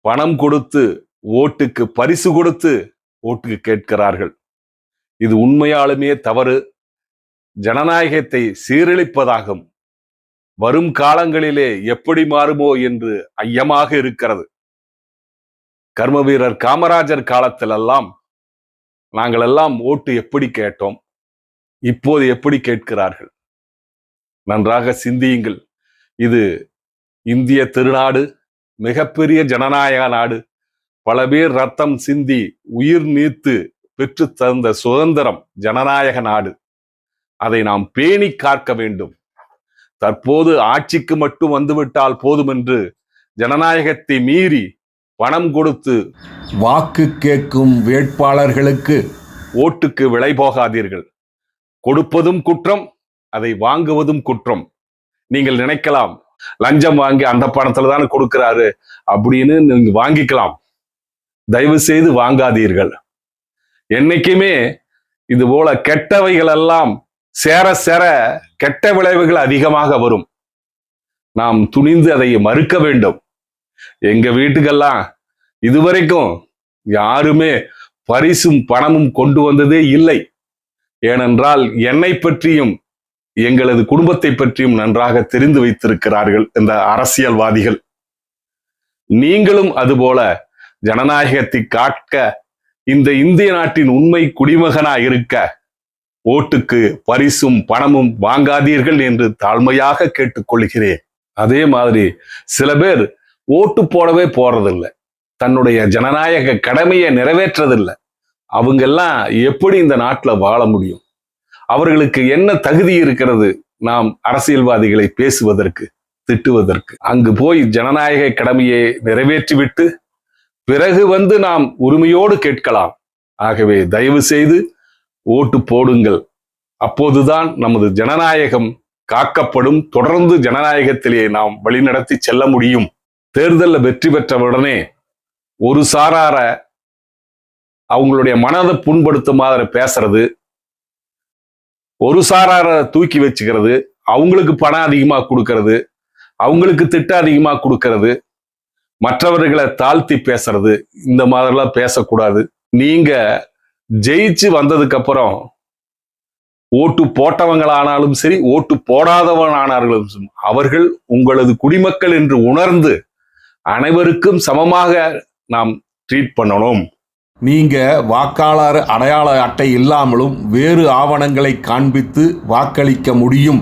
பணம் கொடுத்து ஓட்டுக்கு பரிசு கொடுத்து ஓட்டுக்கு கேட்கிறார்கள். இது உண்மையாலுமே தவறு, ஜனநாயகத்தை சீரழிப்பதாகும். வரும் காலங்களிலே எப்படி மாறுமோ என்று ஐயமாக இருக்கிறது. கர்ம வீரர் காமராஜர் காலத்திலெல்லாம் நாங்கள் எல்லாம் ஓட்டு எப்படி கேட்டோம், இப்போது எப்படி கேட்கிறார்கள்? நன்றாக சிந்தியுங்கள். இது இந்திய திருநாடு, மிகப்பெரிய ஜனநாயக நாடு. பல பேர் ரத்தம் சிந்தி உயிர் நீத்து பெற்று தந்த சுதந்திரம் ஜனநாயக நாடு. அதை நாம் பேணி காக்க வேண்டும். தற்போது ஆட்சிக்கு மட்டும் வந்துவிட்டால் போதும் என்று ஜனநாயகத்தை மீறி பணம் கொடுத்து வாக்கு கேட்கும் வேட்பாளர்களுக்கு ஓட்டுக்கு விலை போகாதீர்கள். கொடுப்பதும் குற்றம், அதை வாங்குவதும் குற்றம். நீங்கள் நினைக்கலாம், லஞ்சம் வாங்கி அந்த பணத்துல தானே கொடுக்கிறாரு அப்படின்னு நீங்க வாங்கிக்கலாம். தயவு செய்து வாங்காதீர்கள். என்னைக்குமே இது போல கெட்டவைகள் எல்லாம் சேர சேர கெட்ட விளைவுகள் அதிகமாக வரும். நாம் துணிந்து அதை மறுக்க வேண்டும். எங்க வீட்டுக்கெல்லாம் இதுவரைக்கும் யாருமே பரிசும் பணமும் கொண்டு வந்ததே இல்லை. ஏனென்றால் என்னை பற்றியும் எங்களது குடும்பத்தை பற்றியும் நன்றாக தெரிந்து வைத்திருக்கிறார்கள் இந்த அரசியல்வாதிகள். நீங்களும் அதுபோல ஜனநாயகத்தை காக்க இந்த இந்திய நாட்டின் உண்மை குடிமகனா இருக்க ஓட்டுக்கு பரிசும் பணமும் வாங்காதீர்கள் என்று தாழ்மையாக கேட்டுக்கொள்கிறேன். அதே மாதிரி சில பேர் ஓட்டு போடவே போறதில்லை, தன்னுடைய ஜனநாயக கடமையை நிறைவேற்றதில்லை. அவங்கெல்லாம் எப்படி இந்த நாட்டில் வாழ முடியும்? அவர்களுக்கு என்ன தகுதி இருக்கிறது நாம் அரசியல்வாதிகளை பேசுவதற்கு, திட்டுவதற்கு? அங்கு போய் ஜனநாயக கடமையை நிறைவேற்றிவிட்டு பிறகு வந்து நாம் உரிமையோடு கேட்கலாம். ஆகவே தயவு செய்து ஓட்டு போடுங்கள். அப்போதுதான் நமது ஜனநாயகம் காக்கப்படும். தொடர்ந்து ஜனநாயகத்திலே நாம் வழிநடத்தி செல்ல முடியும். தேர்தலில் வெற்றி பெற்றவுடனே ஒரு சாரார அவங்களுடைய மனதை புண்படுத்தும் மாதிரி பேசுறது, ஒரு சாரார தூக்கி வச்சுக்கிறது, அவங்களுக்கு பணம் அதிகமாக கொடுக்கறது, அவங்களுக்கு திட்டம் அதிகமாக கொடுக்கறது, மற்றவர்களை தாழ்த்தி பேசுறது, இந்த மாதிரிலாம் பேசக்கூடாது. நீங்க ஜெயிச்சு வந்ததுக்கு அப்புறம் ஓட்டு போட்டவங்களானாலும் சரி, ஓட்டு போடாதவனானாலும் அவர்கள் உங்களது குடிமக்கள் என்று உணர்ந்து அனைவருக்கும் சமமாக நாம் ட்ரீட் பண்ணணும். நீங்க வாக்காளர் அடையாள அட்டை இல்லாமலும் வேறு ஆவணங்களை காண்பித்து வாக்களிக்க முடியும்.